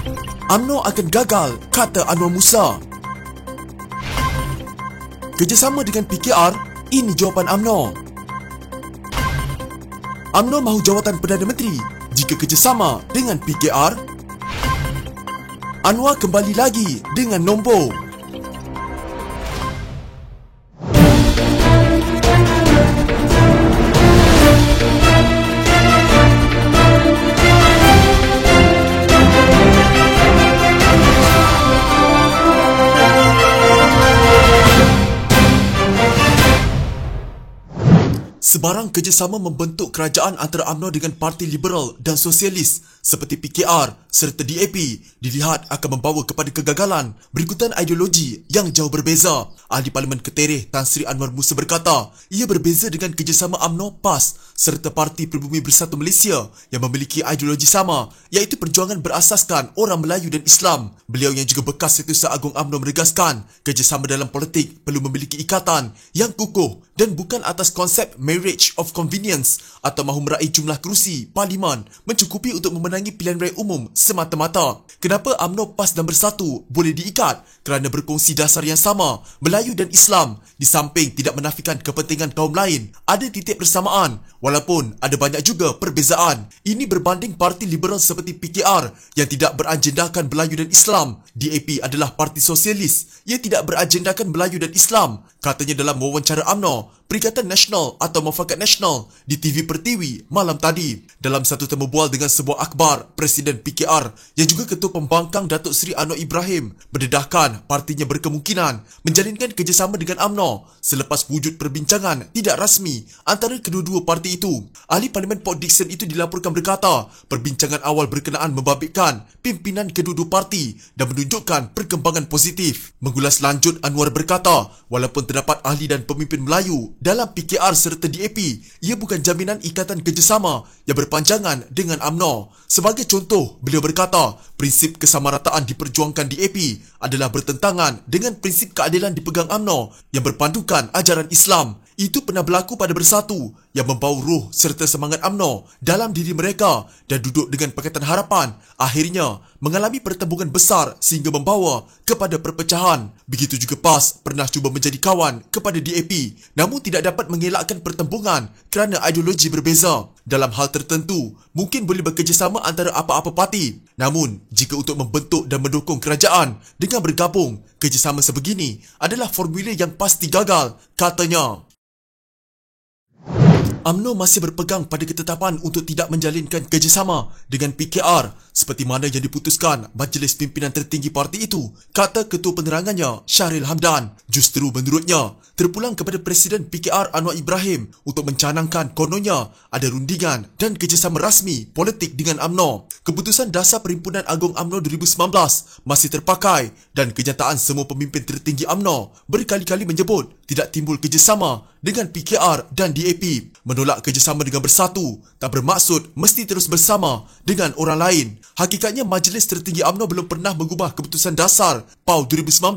UMNO akan gagal, kata Anwar Musa. Kerjasama dengan PKR, ini jawapan UMNO. UMNO mahu jawatan Perdana Menteri jika kerjasama dengan PKR. Anwar kembali lagi dengan nombor. Sebarang kerjasama membentuk kerajaan antara UMNO dengan Parti Liberal dan Sosialis seperti PKR serta DAP dilihat akan membawa kepada kegagalan berikutan ideologi yang jauh berbeza. Ahli Parlimen Ketereh Tan Sri Anwar Musa berkata, ia berbeza dengan kerjasama UMNO, PAS serta Parti Pribumi Bersatu Malaysia yang memiliki ideologi sama, iaitu perjuangan berasaskan orang Melayu dan Islam. Beliau yang juga bekas Setiausaha Agung UMNO menegaskan, kerjasama dalam politik perlu memiliki ikatan yang kukuh dan bukan atas konsep marriage of convenience atau mahu meraih jumlah kerusi Parlimen mencukupi untuk memenangi pilihan raya umum semata-mata. Kenapa UMNO, PAS dan Bersatu boleh diikat? Kerana berkongsi dasar yang sama, Melayu dan Islam. Di samping tidak menafikan kepentingan kaum lain, ada titik persamaan walaupun ada banyak juga perbezaan. Ini berbanding parti liberal seperti PKR yang tidak beragendakan Melayu dan Islam. DAP adalah parti sosialis yang tidak beragendakan Melayu dan Islam. Katanya dalam wawancara UMNO, Perikatan Nasional atau Mufakat Nasional di TV Pertiwi malam tadi. Dalam satu temu bual dengan sebuah akhbar, Presiden PKR yang juga Ketua Pembangkang Datuk Seri Anwar Ibrahim berdedahkan partinya berkemungkinan menjalinkan kerjasama dengan UMNO selepas wujud perbincangan tidak rasmi antara kedua-dua parti itu. Ahli Parlimen Port Dickson itu dilaporkan berkata, perbincangan awal berkenaan membabitkan pimpinan kedua-dua parti dan menunjukkan perkembangan positif. Mengulas lanjut, Anwar berkata, walaupun terdapat ahli dan pemimpin Melayu dalam PKR serta DAP, ia bukan jaminan ikatan kerjasama yang berpanjangan dengan UMNO. Sebagai contoh, beliau berkata, prinsip kesamarataan diperjuangkan DAP adalah bertentangan dengan prinsip keadilan dipegang UMNO yang berpandukan ajaran Islam. Itu pernah berlaku pada Bersatu yang membawa ruh serta semangat UMNO dalam diri mereka dan duduk dengan Pakatan Harapan. Akhirnya mengalami pertembungan besar sehingga membawa kepada perpecahan. Begitu juga PAS pernah cuba menjadi kawan kepada DAP namun tidak dapat mengelakkan pertembungan kerana ideologi berbeza. Dalam hal tertentu, mungkin boleh bekerjasama antara apa-apa parti. Namun, jika untuk membentuk dan mendukung kerajaan dengan bergabung, kerjasama sebegini adalah formula yang pasti gagal, katanya. UMNO masih berpegang pada ketetapan untuk tidak menjalinkan kerjasama dengan PKR seperti mana yang diputuskan Majlis Pimpinan Tertinggi parti itu, kata Ketua Penerangannya Syahril Hamdan. Justru menurutnya, terpulang kepada Presiden PKR Anwar Ibrahim untuk mencanangkan kononnya ada rundingan dan kerjasama rasmi politik dengan UMNO. Keputusan Dasar Perhimpunan Agung UMNO 2019 masih terpakai dan kenyataan semua pemimpin tertinggi UMNO berkali-kali menyebut tidak timbul kerjasama dengan PKR dan DAP. Menolak kerjasama dengan Bersatu tak bermaksud mesti terus bersama dengan orang lain. Hakikatnya Majlis Tertinggi UMNO belum pernah mengubah Keputusan Dasar PAU 2019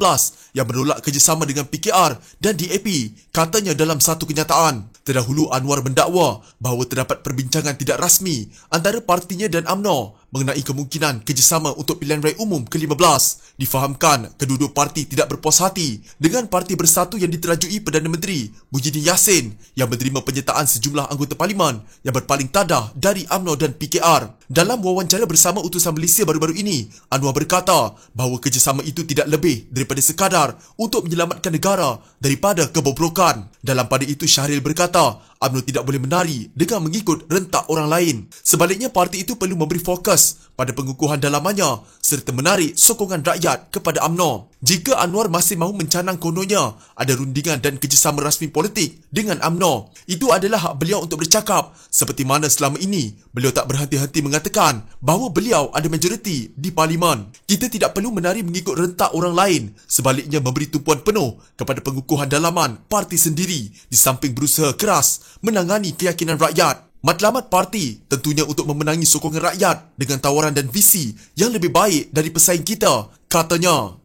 yang menolak kerjasama dengan PKR dan DAP, katanya dalam satu kenyataan. Terdahulu Anwar mendakwa bahawa terdapat perbincangan tidak rasmi antara partinya dan UMNO mengenai kemungkinan kerjasama untuk pilihan raya umum ke-15. Difahamkan kedua-dua parti tidak berpuas hati dengan Parti Bersatu yang diterajui Perdana Menteri Muhyiddin Yassin yang menerima penyertaan sejumlah anggota Parlimen yang berpaling tadah dari UMNO dan PKR. Dalam wawancara bersama utusan Malaysia baru-baru ini, Anwar berkata bahawa kerjasama itu tidak lebih daripada sekadar untuk menyelamatkan negara daripada kebobrokan. Dalam pada itu, Syahril berkata, UMNO tidak boleh menari dengan mengikut rentak orang lain. Sebaliknya, parti itu perlu memberi fokus pada pengukuhan dalamannya serta menarik sokongan rakyat kepada UMNO. Jika Anwar masih mahu mencanang kononnya ada rundingan dan kerjasama rasmi politik dengan UMNO, itu adalah hak beliau untuk bercakap, seperti mana selama ini beliau tak berhenti-henti mengatakan bahawa beliau ada majoriti di Parlimen. Kita tidak perlu menari mengikut rentak orang lain, sebaliknya memberi tumpuan penuh kepada pengukuhan dalaman parti sendiri di samping berusaha keras menangani keyakinan rakyat. Matlamat parti tentunya untuk memenangi sokongan rakyat dengan tawaran dan visi yang lebih baik dari pesaing kita, katanya.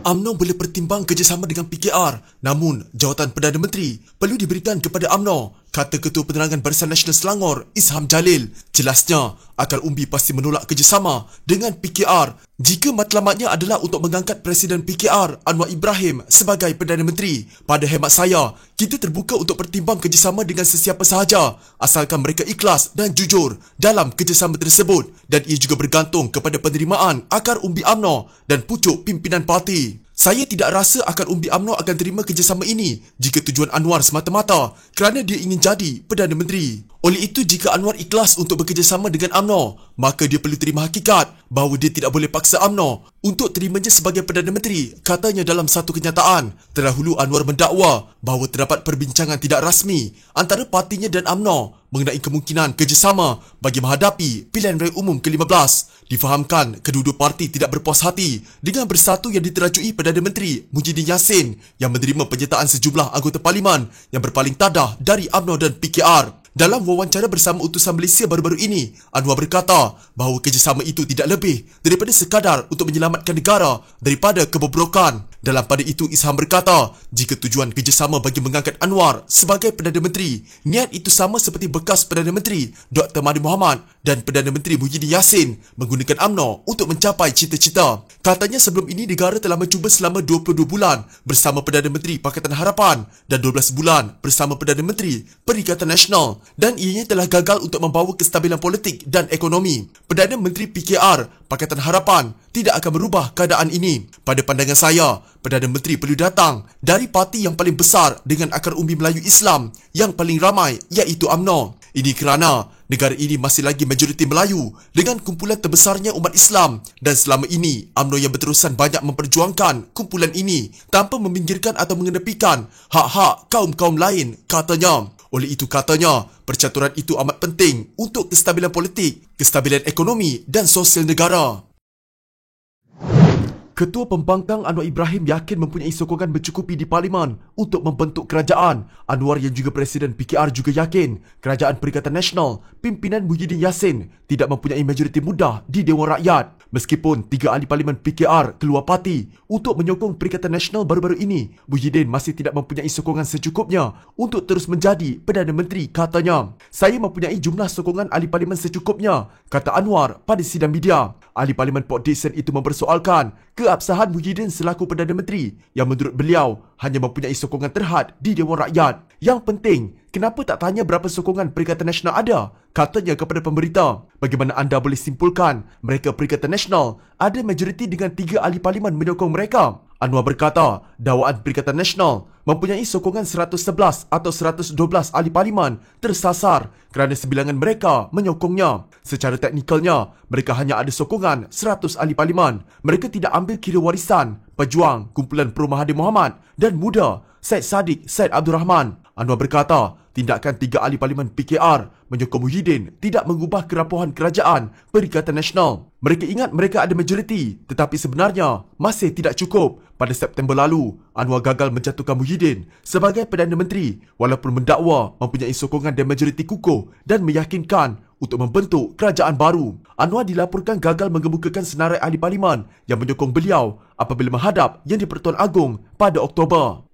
UMNO boleh pertimbang kerjasama dengan PKR, namun jawatan Perdana Menteri perlu diberikan kepada UMNO, kata Ketua Penerangan Barisan Nasional Selangor, Isham Jalil. Jelasnya, akal umbi pasti menolak kerjasama dengan PKR jika matlamatnya adalah untuk mengangkat Presiden PKR Anwar Ibrahim sebagai Perdana Menteri. Pada hemat saya, kita terbuka untuk pertimbang kerjasama dengan sesiapa sahaja asalkan mereka ikhlas dan jujur dalam kerjasama tersebut, dan ia juga bergantung kepada penerimaan akar umbi UMNO dan pucuk pimpinan parti. Saya tidak rasa akar umbi UMNO akan terima kerjasama ini jika tujuan Anwar semata-mata kerana dia ingin jadi Perdana Menteri. Oleh itu, jika Anwar ikhlas untuk bekerjasama dengan UMNO, maka dia perlu terima hakikat bahawa dia tidak boleh paksa UMNO untuk terimanya sebagai Perdana Menteri, katanya dalam satu kenyataan. Terdahulu Anwar mendakwa bahawa terdapat perbincangan tidak rasmi antara partinya dan UMNO mengenai kemungkinan kerjasama bagi menghadapi pilihan raya umum ke-15. Difahamkan kedua-dua parti tidak berpuas hati dengan bersatu yang diterajui Perdana Menteri Muhyiddin Yassin yang menerima penyertaan sejumlah anggota parlimen yang berpaling tadah dari UMNO dan PKR. Dalam wawancara bersama utusan Malaysia baru-baru ini, Anwar berkata bahawa kerjasama itu tidak lebih daripada sekadar untuk menyelamatkan negara daripada kebobrokan. Dalam pada itu, Isham berkata, jika tujuan kerjasama bagi mengangkat Anwar sebagai Perdana Menteri, niat itu sama seperti bekas Perdana Menteri Dr. Mahathir Mohamad dan Perdana Menteri Muhyiddin Yassin menggunakan UMNO untuk mencapai cita-cita. Katanya sebelum ini negara telah mencuba selama 22 bulan bersama Perdana Menteri Pakatan Harapan dan 12 bulan bersama Perdana Menteri Perikatan Nasional, dan ianya telah gagal untuk membawa kestabilan politik dan ekonomi. Perdana Menteri PKR Pakatan Harapan tidak akan merubah keadaan ini. Pada pandangan saya, Perdana Menteri perlu datang dari parti yang paling besar dengan akar umbi Melayu Islam yang paling ramai, iaitu UMNO. Ini kerana negara ini masih lagi majoriti Melayu dengan kumpulan terbesarnya umat Islam, dan selama ini UMNO yang berterusan banyak memperjuangkan kumpulan ini tanpa meminggirkan atau mengenepikan hak-hak kaum-kaum lain, katanya. Oleh itu, katanya, percaturan itu amat penting untuk kestabilan politik, kestabilan ekonomi dan sosial negara. Ketua Pembangkang Anwar Ibrahim yakin mempunyai sokongan mencukupi di Parlimen untuk membentuk kerajaan. Anwar yang juga Presiden PKR juga yakin Kerajaan Perikatan Nasional pimpinan Muhyiddin Yassin tidak mempunyai majoriti mudah di Dewan Rakyat. Meskipun 3 ahli Parlimen PKR keluar parti untuk menyokong Perikatan Nasional baru-baru ini, Muhyiddin masih tidak mempunyai sokongan secukupnya untuk terus menjadi Perdana Menteri, katanya. Saya mempunyai jumlah sokongan ahli Parlimen secukupnya, kata Anwar pada sidang media. Ahli Parlimen Port Dickson itu mempersoalkan keabsahan Muhyiddin selaku Perdana Menteri yang menurut beliau hanya mempunyai sokongan terhad di Dewan Rakyat. Yang penting, kenapa tak tanya berapa sokongan Perikatan Nasional ada? Katanya kepada pemberita. Bagaimana anda boleh simpulkan mereka Perikatan Nasional ada majoriti dengan 3 ahli Parlimen menyokong mereka? Anwar berkata, dakwaan Perikatan Nasional mempunyai sokongan 111 atau 112 ahli Parlimen tersasar kerana sebilangan mereka menyokongnya. Secara teknikalnya, mereka hanya ada sokongan 100 ahli Parlimen. Mereka tidak ambil kira warisan pejuang kumpulan Pro Mahathir Mohamad dan muda Syed Saddiq Syed Abdul Rahman. Anwar berkata, tindakan 3 ahli Parlimen PKR menyokong Muhyiddin tidak mengubah kerapuhan kerajaan Perikatan Nasional. Mereka ingat mereka ada majoriti, tetapi sebenarnya masih tidak cukup. Pada September lalu, Anwar gagal menjatuhkan Muhyiddin sebagai Perdana Menteri walaupun mendakwa mempunyai sokongan dan majoriti kukuh dan meyakinkan untuk membentuk kerajaan baru. Anwar dilaporkan gagal mengemukakan senarai ahli Parlimen yang menyokong beliau apabila menghadap Yang di-Pertuan Agong pada Oktober.